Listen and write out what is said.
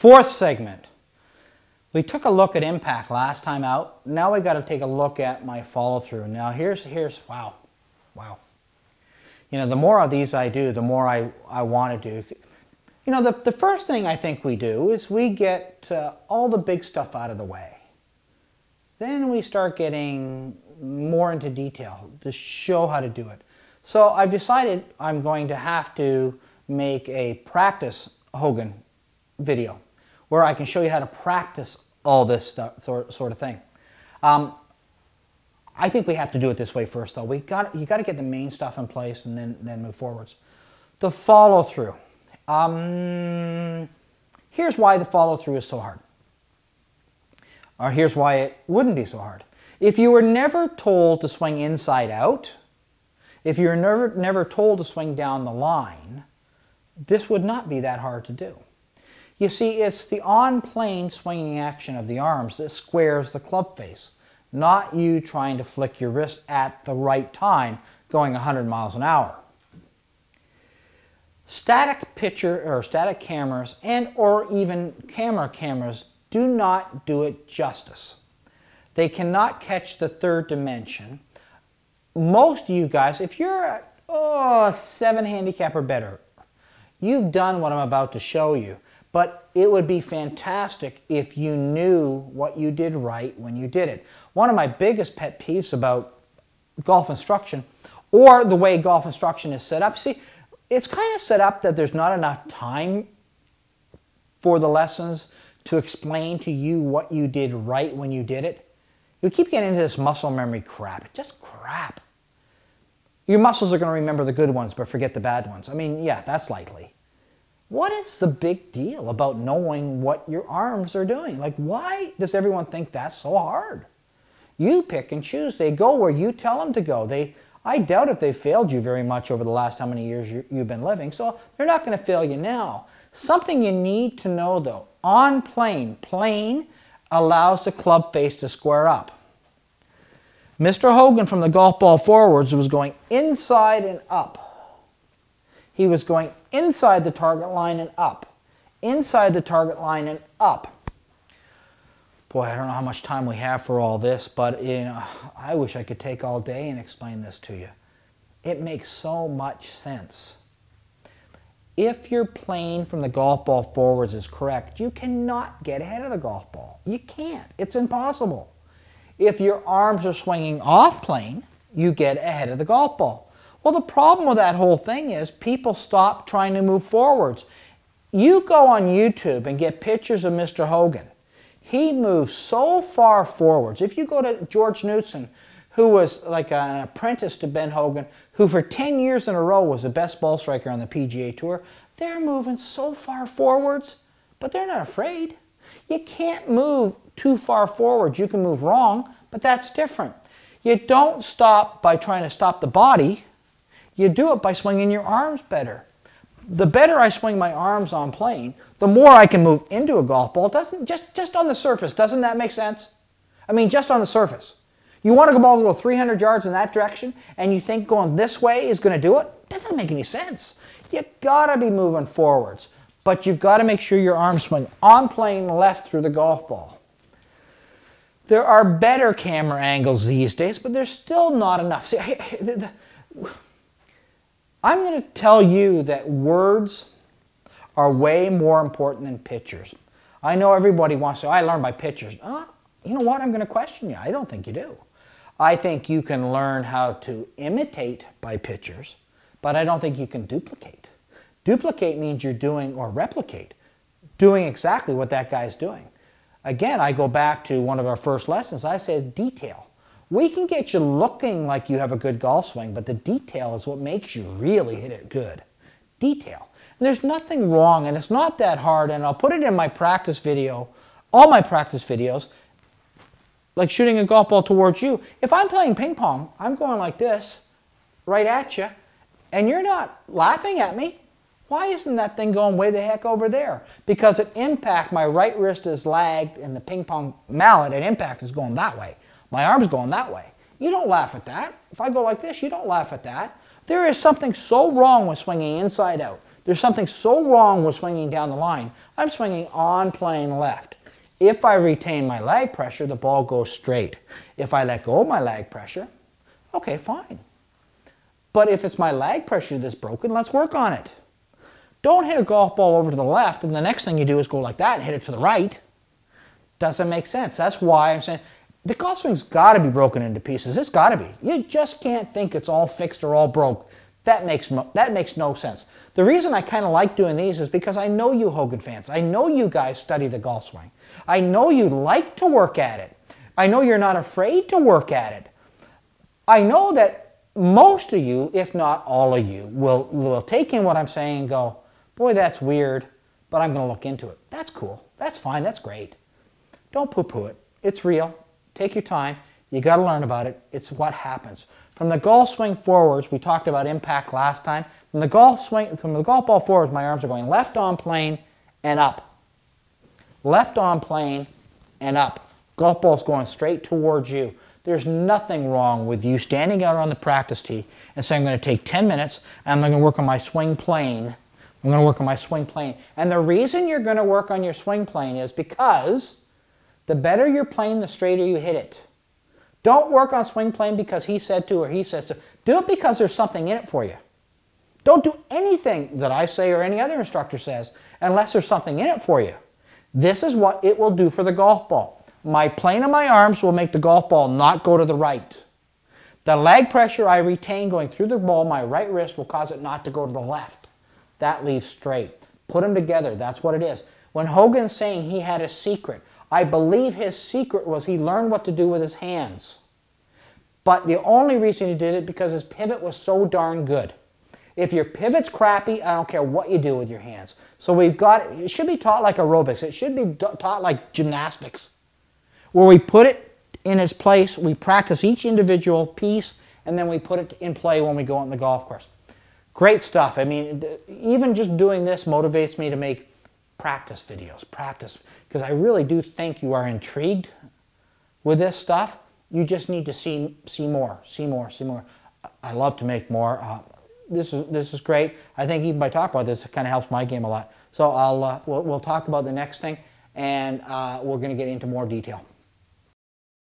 Fourth segment. We took a look at impact last time out. Now we got to take a look at my follow through. Now here's wow. You know, the more of these I do, the more I want to do. You know, the first thing I think we do is we get all the big stuff out of the way. Then we start getting more into detail to show how to do it. So I've decided I'm going to have to make a practice Hogan video where I can show you how to practice all this stuff, sort of thing. I think we have to do it this way first, though. You got to get the main stuff in place and then move forwards. The follow through. Here's why the follow through is so hard. Or here's why it wouldn't be so hard. If you were never told to swing inside out, if you were never told to swing down the line, this would not be that hard to do. You see, it's the on-plane swinging action of the arms that squares the club face, not you trying to flick your wrist at the right time going 100 miles an hour. Static picture or static cameras and or even cameras do not do it justice. They cannot catch the third dimension. Most of you guys, if you're a 7 handicap or better, you've done what I'm about to show you. But it would be fantastic if you knew what you did right when you did it. One of my biggest pet peeves about golf instruction, or the way golf instruction is set up, see, it's kind of set up that there's not enough time for the lessons to explain to you what you did right when you did it. You keep getting into this muscle memory crap. It's just crap. Your muscles are going to remember the good ones but forget the bad ones. I mean, yeah, that's likely. What is the big deal about knowing what your arms are doing? Like, why does everyone think that's so hard? You pick and choose. They go where you tell them to go. I doubt if they've failed you very much over the last how many years you've been living, so they're not going to fail you now. Something you need to know, though, on plane allows the club face to square up. Mr. Hogan from the golf ball forwards was going inside and up. He was going inside the target line and up. Inside the target line and up. Boy, I don't know how much time we have for all this, but you know, I wish I could take all day and explain this to you. It makes so much sense. If your plane from the golf ball forwards is correct, you cannot get ahead of the golf ball. You can't. It's impossible. If your arms are swinging off plane, you get ahead of the golf ball. Well, the problem with that whole thing is people stop trying to move forwards. You go on YouTube and get pictures of Mr. Hogan. He moves so far forwards. If you go to George Knudson, who was like an apprentice to Ben Hogan, who for 10 years in a row was the best ball striker on the PGA Tour, they're moving so far forwards, but they're not afraid. You can't move too far forwards. You can move wrong, but that's different. You don't stop by trying to stop the body. You do it by swinging your arms better. The better I swing my arms on plane, the more I can move into a golf ball. Doesn't just on the surface, doesn't that make sense? I mean, just on the surface. You want to go 300 yards in that direction, and you think going this way is going to do it? That doesn't make any sense. You gotta be moving forwards, but you've got to make sure your arms swing on plane left through the golf ball. There are better camera angles these days, but there's still not enough. See, I'm going to tell you that words are way more important than pictures. I know everybody wants to say, I learn by pictures. You know what? I'm going to question you. I don't think you do. I think you can learn how to imitate by pictures, but I don't think you can duplicate. Duplicate means you're doing, or replicate, doing exactly what that guy's doing. Again, I go back to one of our first lessons. I said detail. We can get you looking like you have a good golf swing, but the detail is what makes you really hit it good. Detail. And there's nothing wrong, and it's not that hard, and I'll put it in my practice video, all my practice videos, like shooting a golf ball towards you. If I'm playing ping pong, I'm going like this, right at you, and you're not laughing at me. Why isn't that thing going way the heck over there? Because at impact, my right wrist is lagged, and the ping pong mallet at impact is going that way. My arm's going that way. You don't laugh at that. If I go like this, you don't laugh at that. There is something so wrong with swinging inside out There's something so wrong with swinging down the line. I'm swinging on plane left. If I retain my lag pressure, the ball goes straight. If I let go of my lag pressure, okay, fine. But if it's my lag pressure that's broken, let's work on it. Don't hit a golf ball over to the left and the next thing you do is go like that and hit it to the right. Doesn't make sense. That's why I'm saying the golf swing's got to be broken into pieces. It's got to be. You just can't think it's all fixed or all broke. That makes no sense. The reason I kind of like doing these is because I know you Hogan fans. I know you guys study the golf swing. I know you like to work at it. I know you're not afraid to work at it. I know that most of you, if not all of you, will take in what I'm saying and go, boy, that's weird, but I'm going to look into it. That's cool. That's fine. That's great. Don't poo-poo it. It's real. Take your time. You got to learn about it. It's what happens. From the golf swing forwards, we talked about impact last time. From the golf ball forwards, my arms are going left on plane and up. Left on plane and up. Golf ball's going straight towards you. There's nothing wrong with you standing out on the practice tee and saying, I'm going to take 10 minutes and I'm going to work on my swing plane. I'm going to work on my swing plane. And the reason you're going to work on your swing plane is because the better your plane, the straighter you hit it. Don't work on swing plane because he said to or he says to. Do it because there's something in it for you. Don't do anything that I say or any other instructor says unless there's something in it for you. This is what it will do for the golf ball. My plane of my arms will make the golf ball not go to the right. The lag pressure I retain going through the ball, my right wrist, will cause it not to go to the left. That leaves straight. Put them together. That's what it is. When Hogan's saying he had a secret, I believe his secret was he learned what to do with his hands. But the only reason he did it because his pivot was so darn good. If your pivot's crappy, I don't care what you do with your hands. So we've got, it should be taught like aerobics. It should be taught like gymnastics, where we put it in its place, we practice each individual piece, and then we put it in play when we go on the golf course. Great stuff. I mean, even just doing this motivates me to make practice videos, because I really do think you are intrigued with this stuff. You just need to see more. I love to make more. This is great. I think even by talking about this, it kind of helps my game a lot. So we'll talk about the next thing, and we're going to get into more detail.